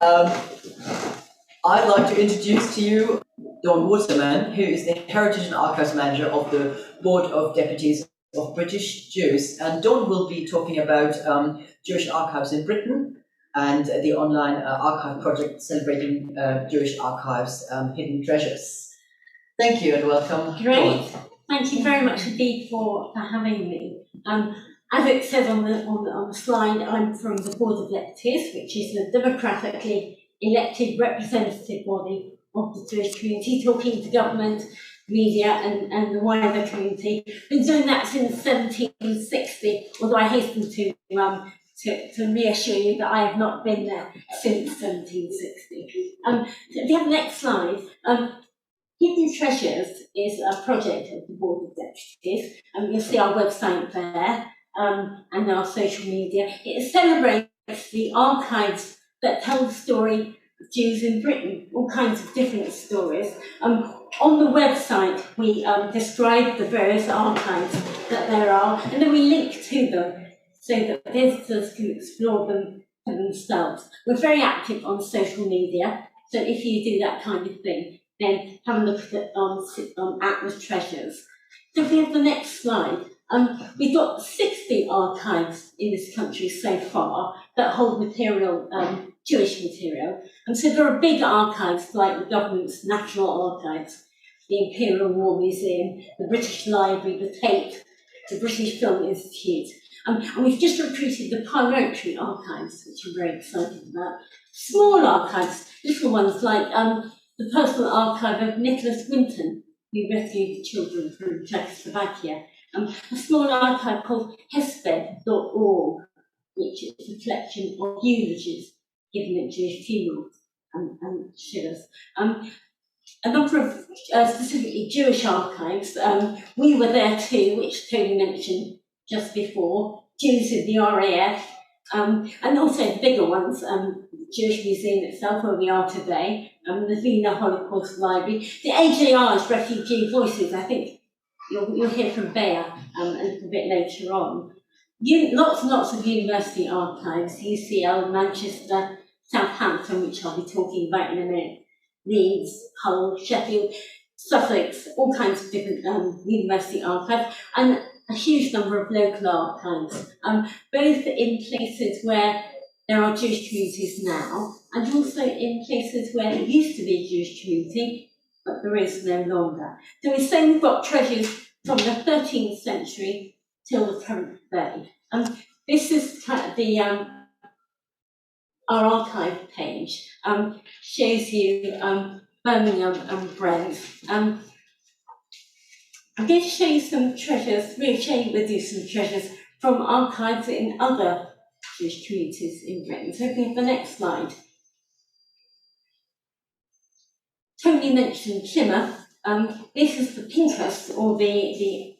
I'd like to introduce to you Don Waterman, who is the Heritage and Archives Manager of the Board of Deputies of British Jews. And Don will be talking about Jewish archives in Britain and the online archive project celebrating Jewish archives, hidden treasures. Thank you and welcome. Great. Dawn. Thank you very much indeed for having me. As it says on the slide, I'm from the Board of Deputies, which is a democratically elected representative body of the Jewish community, talking to government, media, and the wider community. Been doing that since 1760, although I hasten to reassure you that I have not been there since 1760. If you have the next slide. Hidden Treasures is a project of the Board of Deputies, and you'll see our website there, and our social media. It celebrates the archives that tell the story of Jews in Britain, all kinds of different stories. On the website, we describe the various archives that there are, and then we link to them so that visitors can explore them for themselves. We're very active on social media, so if you do that kind of thing, then have a look at it on Atlas Treasures. So if we have the next slide, we've got 60 archives in this country so far that hold material, Jewish material. And so there are big archives like the government's National Archives, the Imperial War Museum, the British Library, the Tate, the British Film Institute. And we've just recruited the Parliamentary Archives, which I'm very excited about. Small archives, little ones like the personal archive of Nicholas Winton, who rescued children from Czechoslovakia. A small archive called hesped.org, which is a collection of eulogies given at Jewish funerals and shivers. A number of specifically Jewish archives. We were there too, which Tony mentioned just before, Jews in the RAF, and also the bigger ones, the Jewish Museum itself, where we are today, the Wiener Holocaust Library, the AJR's Refugee Voices. I think you'll hear from Bea a little bit later on. Lots and lots of university archives, UCL, Manchester, Southampton, which I'll be talking about in a minute, Leeds, Hull, Sheffield, Sussex, all kinds of different university archives, and a huge number of local archives, both in places where there are Jewish communities now, and also in places where there used to be a Jewish community, but there is no longer. So we're saying we've got treasures from the 13th century till the current day. This is kind of the our archive page. Shows you Birmingham and Brent. I'm going to show you some treasures, share with you some treasures from archives in other Jewish communities in Britain. So if we have the next slide. Tony mentioned Plymouth. This is the Pincus, or the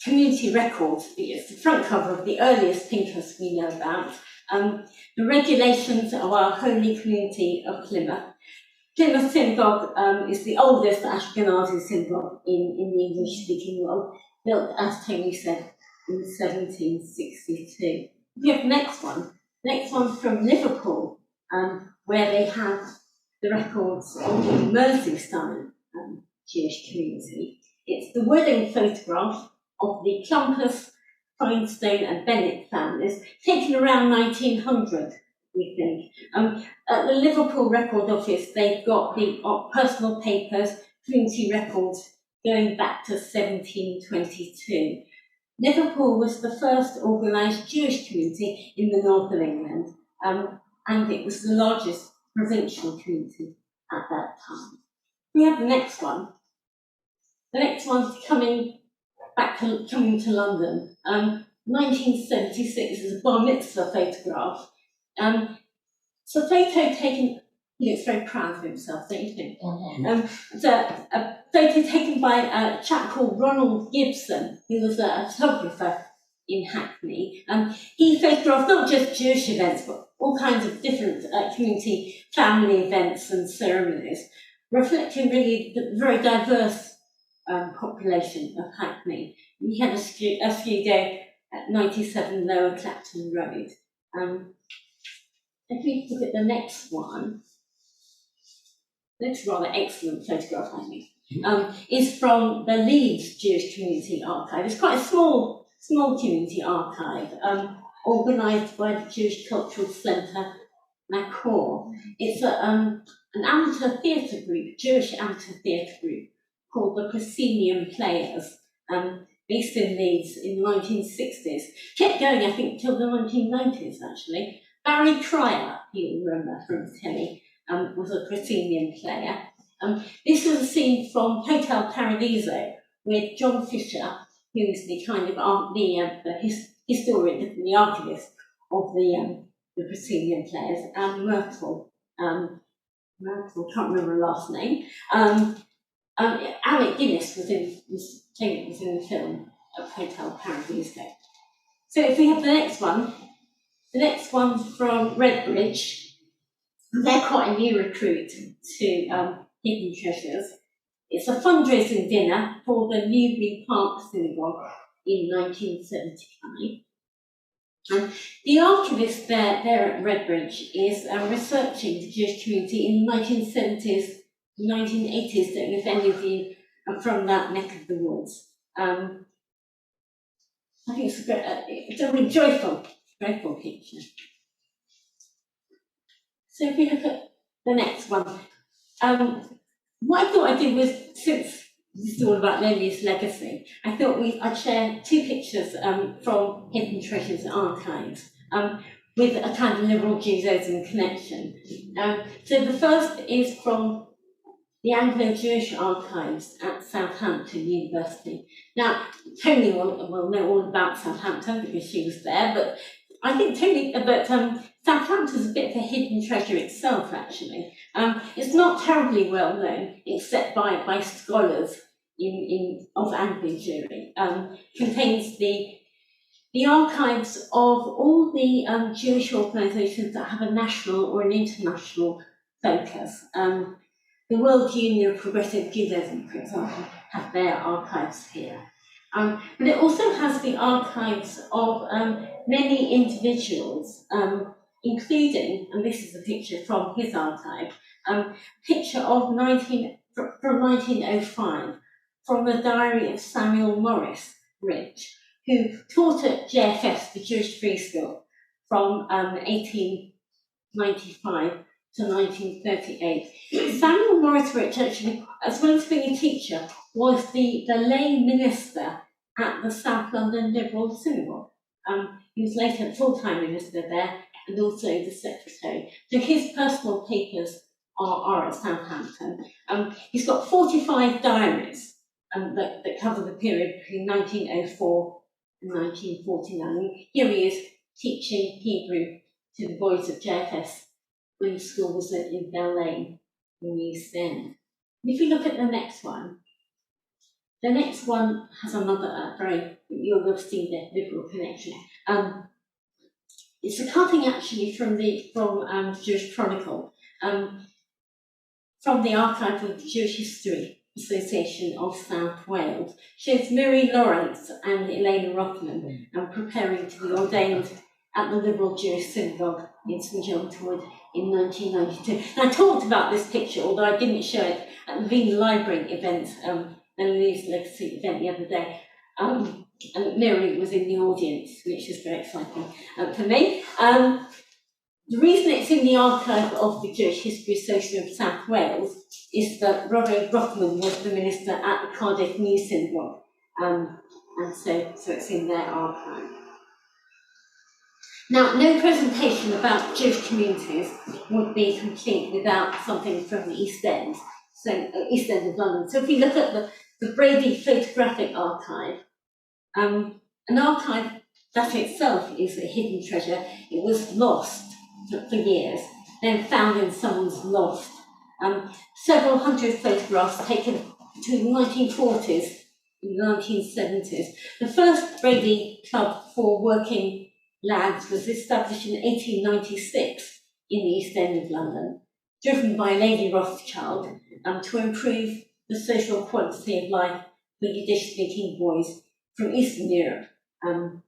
community record. It's the front cover of the earliest Pincus we know about. The regulations of our holy community of Plymouth. Plymouth Synagogue is the oldest Ashkenazi synagogue in the English-speaking world, built, as Tony said, in 1762. We have the next one. Next one from Liverpool, where they have the records of the Merseyside Jewish community. It's the wedding photograph of the Clumpus, Finestone and Bennett families, taken around 1900. We think. At the Liverpool Record Office, they've got the personal papers, community records going back to 1722. Liverpool was the first organised Jewish community in the north of England, and it was the largest provincial community at that time. We have the next one. The next one's coming to London. 1976 is a bar mitzvah photograph. It's a photo taken, he looks very proud of himself, don't you think? It's a photo taken by a chap called Ronald Gibson, who was a photographer in Hackney. He photographed not just Jewish events, but all kinds of different community family events and ceremonies, reflecting really the very diverse population of Hackney. And he had a studio at 97 Lower Clapton Road. if we look at the next one, that's rather excellent photograph, I think, is from the Belize Jewish Community Archive. It's quite a small community archive, organised by the Jewish Cultural Centre, Macor. It's an amateur theatre group, Jewish amateur theatre group, called the Proscenium Players, based in Leeds in the 1960s. Kept going, I think, till the 1990s, actually. Barry Cryer, you'll remember from the telly, was a proscenium player. This was a scene from Hotel Paradiso with John Fisher, who's the kind of historian, the archivist of the proscenium players, and Myrtle, can't remember her last name. Alec Guinness was in the film of Hotel Paradiso. So if we have the next one from Redbridge. They're quite a new recruit to Hidden Treasures. It's a fundraising dinner for the Newbury Park Synagogue in 1975. And the archivist there at Redbridge is researching the Jewish community in the 1970s, 1980s. Don't know if any of you are from that neck of the woods. I think it's a really joyful picture. So if we look at the next one, what I thought I'd do was, since this is all about Lilia's legacy, I thought I'd share two pictures from Hidden Treasures Archives with a kind of liberal Judaism connection. So the first is from the Anglo-Jewish archives at Southampton University. Now, Tony will know all about Southampton because she was there, but I think Southampton's a bit of a hidden treasure itself, actually. It's not terribly well known, except by scholars of Anglo-Jewish. Contains the archives of all the Jewish organisations that have a national or an international focus. The World Union of Progressive Judaism, for example, have their archives here. But it also has the archives of many individuals, including, and this is a picture from his archive, picture of from 1905, from the diary of Samuel Morris Rich, who taught at JFS, the Jewish Free School, from 1895 to 1938. Samuel Morris Rich, actually, as well as being a teacher, was the lay minister at the South London Liberal Synagogue. He was later full-time minister there and also the secretary. So his personal papers are at Southampton. He's got 45 diaries that cover the period between 1904 and 1949. Here he is teaching Hebrew to the boys of JFS when the school was in Bell Lane in the East End. If you look at the next one has another you'll have seen the liberal connection. It's a cutting actually from the Jewish Chronicle, from the archive of the Jewish History Association of South Wales. Shows Mary Lawrence and Elena Rothman preparing to be ordained at the Liberal Jewish Synagogue in St John's Wood in 1992. And I talked about this picture, although I didn't show it at the Veen Library event, the Louise Legacy event the other day. And Mary was in the audience, which is very exciting for me. The reason it's in the archive of the Jewish History Association of South Wales is that Robert Brockman was the minister at the Cardiff New Synagogue, and so it's in their archive. Now, no presentation about Jewish communities would be complete without something from the East End, so East End of London. So if we look at the Brady Photographic Archive, an archive that itself is a hidden treasure. It was lost for years, then found in someone's loft. Several hundred photographs taken between the 1940s and the 1970s. The first Brady Club for working lads was established in 1896 in the East End of London, driven by Lady Rothschild to improve the social quality of life for Yiddish-speaking boys from Eastern Europe. In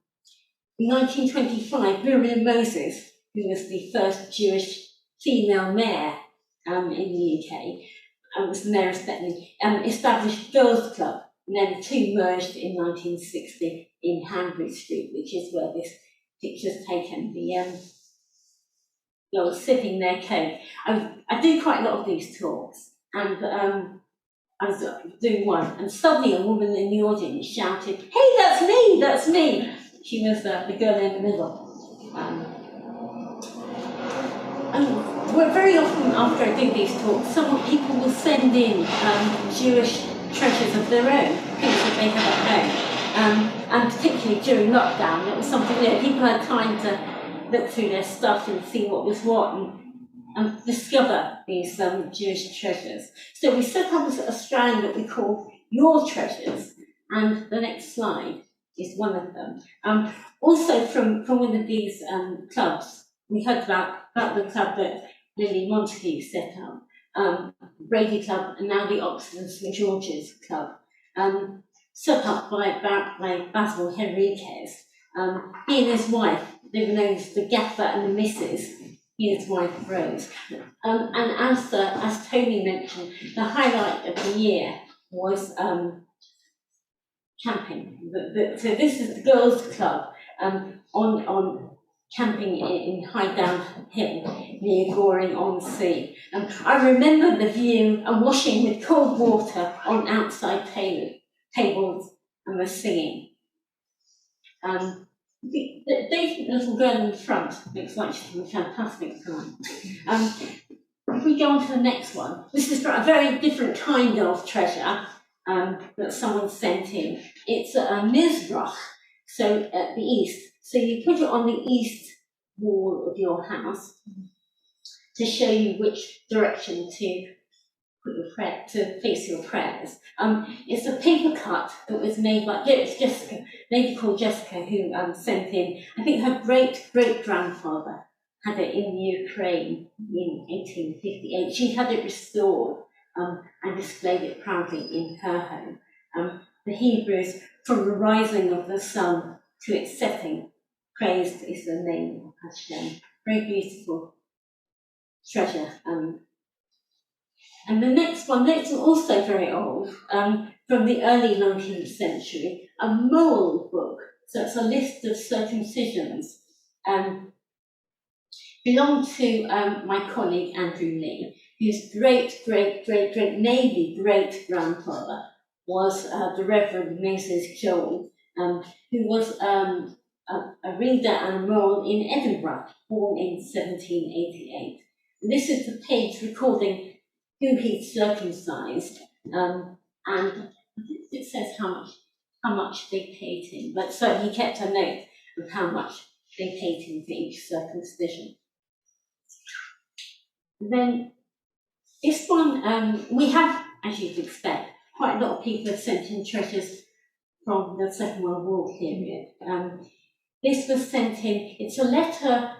1925, Miriam Moses, who was the first Jewish female mayor in the UK, was the mayor of Stepney, established Girls' Club, and then the two merged in 1960 in Hanbury Street, which is where this picture's taken. The girls sipping their cake. I do quite a lot of these talks, and I was doing one, and suddenly a woman in the audience shouted, "Hey, that's me, that's me!" She was the girl in the middle. And very often after I do these talks, some people will send in Jewish treasures of their own, things that they have at home. And particularly during lockdown, it was something that people had time to look through their stuff and see what was what, and discover these Jewish treasures. So we set up a strand that we call Your Treasures, and the next slide is one of them. Also from one of these clubs, we heard about the club that Lily Montague set up, Brady Club, and now the Oxford and St George's Club, set up by Basil Henriquez. He and his wife, they were known as the Gaffer and the Missus. He and his wife Rose. And as Tony mentioned, the highlight of the year was camping. So this is the Girls' Club on camping in High Down Hill near Goring-on-Sea. I remember the view and washing with cold water on outside tables and the singing. The decent little girl in the front looks like she's having a fantastic time. If we go on to the next one, this is a very different kind of treasure that someone sent in. It's a Mizrach, so at the east. So you put it on the east wall of your house to show you which direction to put your to face your prayers. It's a paper cut that was made by Jessica, a lady called Jessica, who sent in. I think her great-great-grandfather had it in Ukraine in 1858. She had it restored and displayed it proudly in her home. The Hebrews, from the rising of the sun to its setting, praised is the name of Hashem. Very beautiful treasure. And the next one, that's also very old, from the early 19th century, a mole book. So it's a list of circumcisions. Belonged to my colleague Andrew Lee, whose great Navy great-grandfather was the Reverend Moses Joel, who was a reader and a mole in Edinburgh, born in 1788. And this is the page recording who he'd circumcised, and it says how much they paid him. But so he kept a note of how much they paid him for each circumcision. And then this one, we have, as you'd expect, quite a lot of people have sent in treasures from the Second World War period. This was sent in, it's a letter.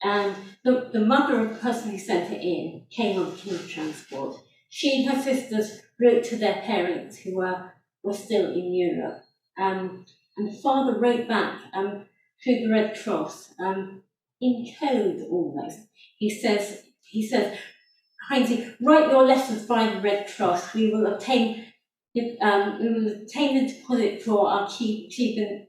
The mother of the person who sent it in came on King's Transport. She and her sisters wrote to their parents who were still in Europe. And the father wrote back through the Red Cross, in code almost. He says, Heinzie, write your letters by the Red Cross. We will obtain the deposit for our Cuban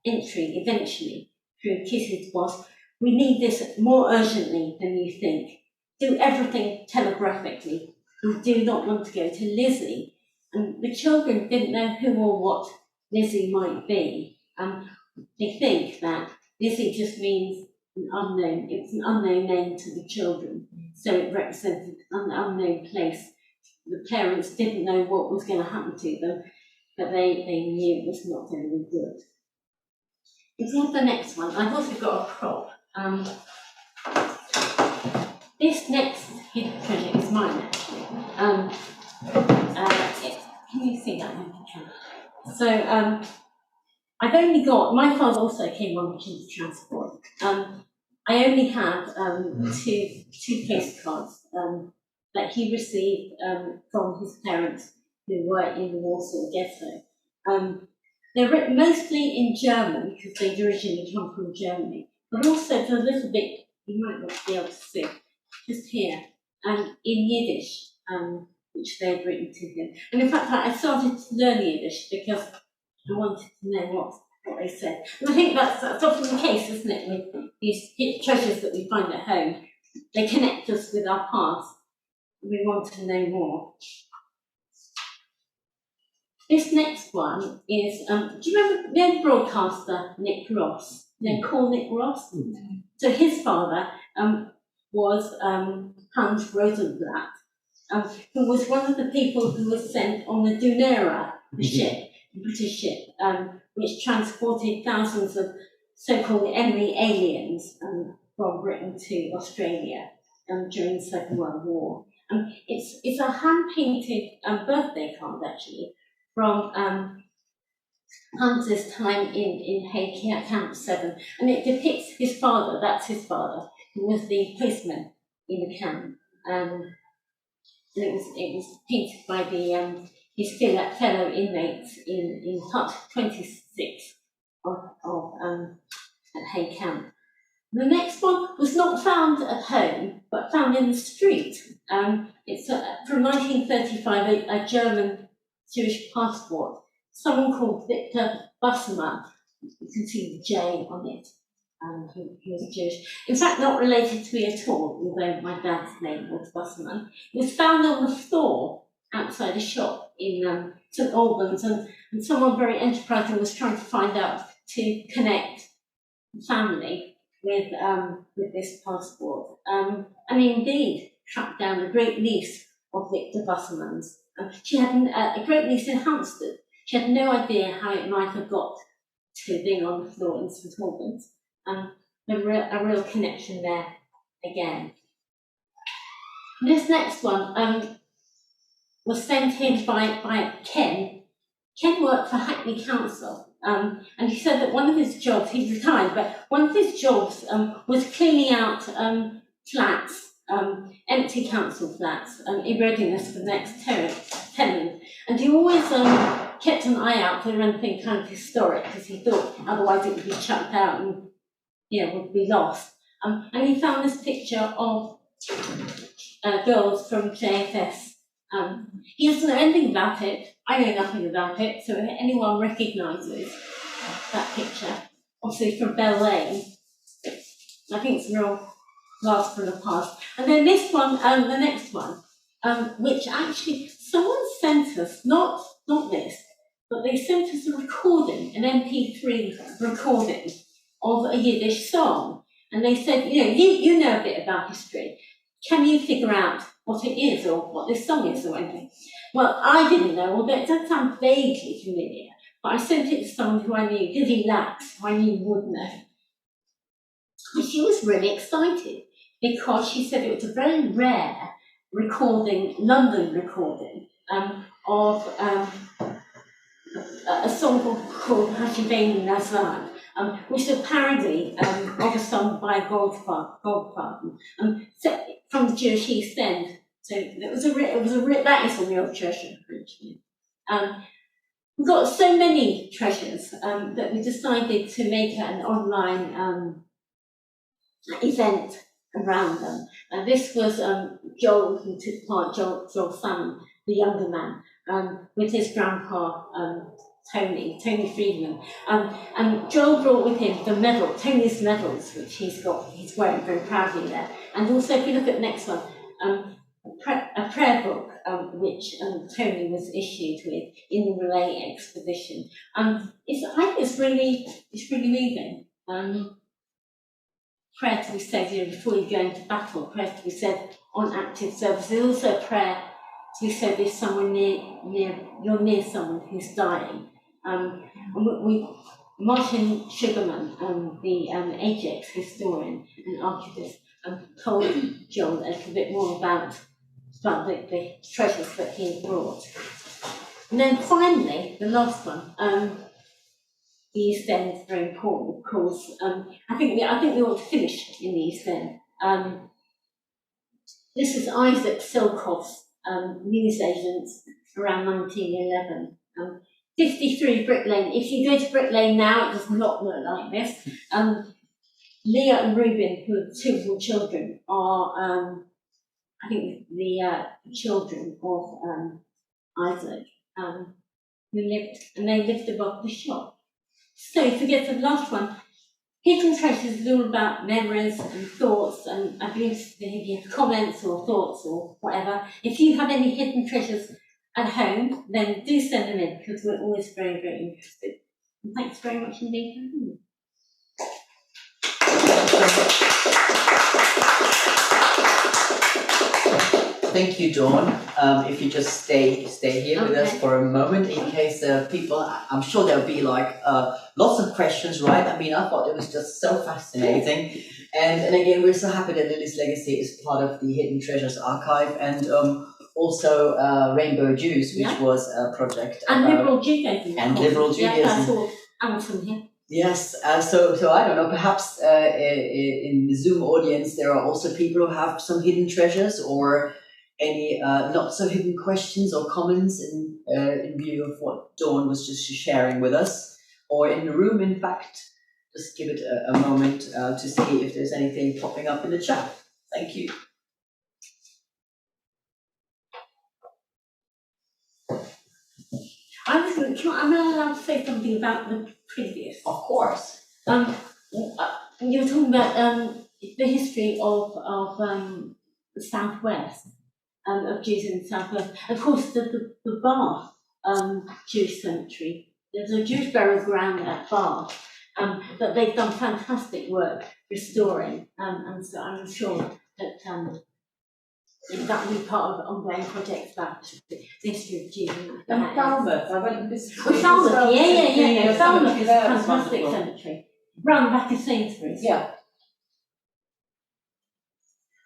entry eventually through Kitty's boss. We need this more urgently than you think. Do everything telegraphically. We do not want to go to Lizzie. And the children didn't know who or what Lizzie might be. They think that Lizzie just means an unknown. It's an unknown name to the children. So it represented an unknown place. The parents didn't know what was going to happen to them, but they knew it was not going to be good. If you have the next one, I've also got a prop. This next hidden treasure is mine, actually. Can you see that? So I've only got, my father also came on King's Transport. I only have two postcards that he received from his parents who were in the Warsaw Ghetto. They're written mostly in German because they'd originally come from Germany, but also a little bit you might not be able to see, just here, in Yiddish, which they'd written to him. And in fact, I started to learn Yiddish because I wanted to know what they said. And I think that's often the case, isn't it, with these treasures that we find at home. They connect us with our past, and we want to know more. This next one is, do you remember the broadcaster Nick Ross? They call Nick Ross? Mm-hmm. So his father was Hans Rosenblatt, who was one of the people who was sent on the Dunera, the ship, the British ship, which transported thousands of so-called enemy aliens from Britain to Australia during the Second World War. It's a hand-painted birthday card, actually, from Hans's time in Hay Camp 7, and it depicts his father, that's his father, who was the policeman in the camp. And it was painted by his fellow inmates in Hut 26 at Hay Camp. The next one was not found at home, but found in the street. It's from 1935, a German Jewish passport. Someone called Victor Busselmann, you can see the J on it, he was Jewish. In fact, not related to me at all, although my dad's name was Busselmann. It was found on the floor outside a shop in St Albans, and someone very enterprising was trying to find out to connect the family with this passport, and indeed tracked down a great niece of Victor Busselmann's. She had a great niece in Hampstead. She had no idea how it might have got to being on the floor in St Albans. A real connection there again. This next one was sent in by Ken. Ken worked for Hackney Council, and he said that one of his jobs, he retired, but one of his jobs was cleaning out flats, empty council flats, in readiness for the next tenant. And he always kept an eye out for anything kind of historic, because he thought otherwise it would be chucked out and would be lost. And he found this picture of girls from JFS. He doesn't know anything about it. I know nothing about it. So if anyone recognises that picture, obviously from Bell Lane, I think it's a real blast from the past. And then this one, the next one, which actually someone sent us, not this, but they sent us a recording, an MP3 recording of a Yiddish song. And they said, you know a bit about history. Can you figure out what it is or what this song is or anything? Well, I didn't know, although it does sound vaguely familiar, but I sent it to someone who I knew, Dizzy Lax, who I knew would know. And she was really excited because she said it was a very rare recording, London recording, of a song called Hashivenu Nazar, which is a parody of a song by Goldfarb, from the Jewish East End. So that is a real treasure, actually. We've got so many treasures that we decided to make an online event around them. This was Joel, who took part, Joel Salmon, the younger man, with his grandpa, Tony Friedman. And Joel brought with him the medal, Tony's medals, which he's wearing very proudly there. And also, if you look at the next one, a prayer book, which Tony was issued with in the relay expedition. I think it's really moving. Prayer to be said, before you go into battle, prayer to be said on active service. There's also a prayer to be said if someone you're near someone who's dying. Martin Sugarman, the Ajax historian and archivist, told John a little bit more about the treasures that he brought. And then finally, the last one, the East End is very important, of course. I think we ought to finish in the East End. This is Isaac Silkoff's newsagents around 1911. 53 Brick Lane. If you go to Brick Lane now, it does not look like this. Leah and Reuben, who are two of your children, are I think the children of Isaac, who lived above the shop. So forget the last one. Hidden Treasures is all about memories and thoughts, and I'd be interested if you have comments or thoughts or whatever. If you have any hidden treasures at home, then do send them in, because we're always very, very interested. And thanks very much indeed for having me. Thank you, Dawn. If you just stay here with us for a moment, in case people, I'm sure there'll be like lots of questions, right? I mean, I thought it was just so fascinating, and again, we're so happy that Lily's Legacy is part of the Hidden Treasures Archive, and also Rainbow Jews, which was a project and Liberal Judaism. And Liberal Judaism. Yeah, that's all. Alison here. Yes, so I don't know, perhaps in the Zoom audience there are also people who have some hidden treasures or any not so hidden questions or comments in view of what Dawn was just sharing with us, or in the room, in fact. Just give it a moment to see if there's anything popping up in the chat. Thank you. I'm allowed to say something about the previous. Of course. You were talking about the history of the Southwest, of Jews in the Southwest. Of course, the Bath Jewish cemetery. There's a Jewish burial ground at Bath that they've done fantastic work restoring, and so I'm sure that that will be part of ongoing projects about the history of Jews. And Falmouth, I went and visited. Falmouth, yeah. Falmouth is a fantastic cemetery. Round the back of Sainsbury's. Yeah.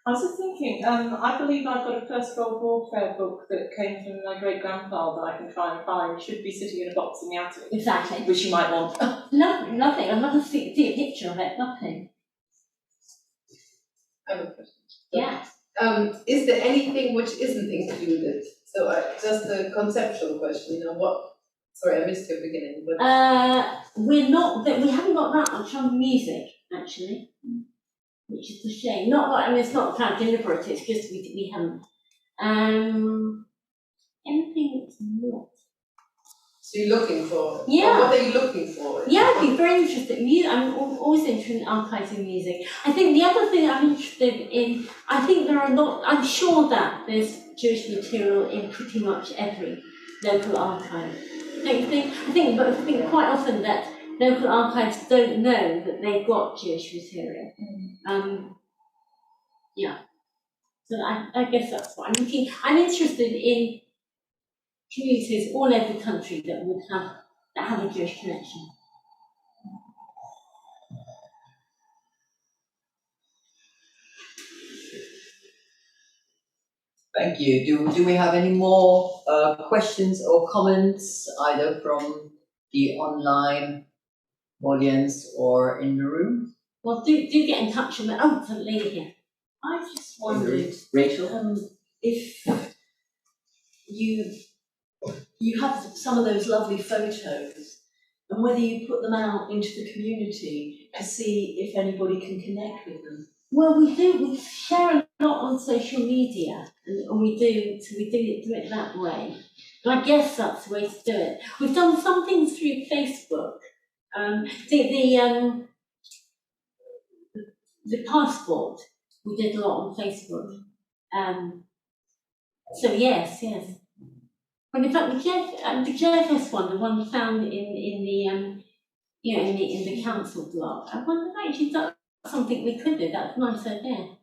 I was just thinking, I believe I've got a First World Warfare book that came from my great-grandfather that I can try and find. It should be sitting in a box in the attic. Exactly. Which you might want. Nothing. I'd love to see a picture of it. Nothing. I have a question. Yeah. Is there anything which isn't included? So just a conceptual question, sorry, I missed your beginning. But We haven't got that much on music, actually, which is a shame. It's not kind of deliberate, it's just we haven't. Anything that's not. So you're looking for? Yeah. What are you looking for? Yeah, I'd be very interested. I'm always interested in archiving music. I think the other thing I'm interested in, I'm sure that there's Jewish material in pretty much every local archive. Don't you think? I think quite often that local archives don't know that they've got Jewish material. Yeah. So I guess that's what I'm looking. I'm interested in communities all over the country that have a Jewish connection. Thank you. Do we have any more questions or comments, either from the online audience or in the room? Well, do get in touch with me. Oh, there's a lady here. I just wondered, Rachel? if you have some of those lovely photos, and whether you put them out into the community to see if anybody can connect with them. Well, we do. We share a lot on social media, and we do it that way. And I guess that's the way to do it. We've done some things through Facebook. The passport, we did a lot on Facebook. So yes. But in fact, the JFS one, the one found in the council block, I wonder if actually that's something we could do. That's a nice idea.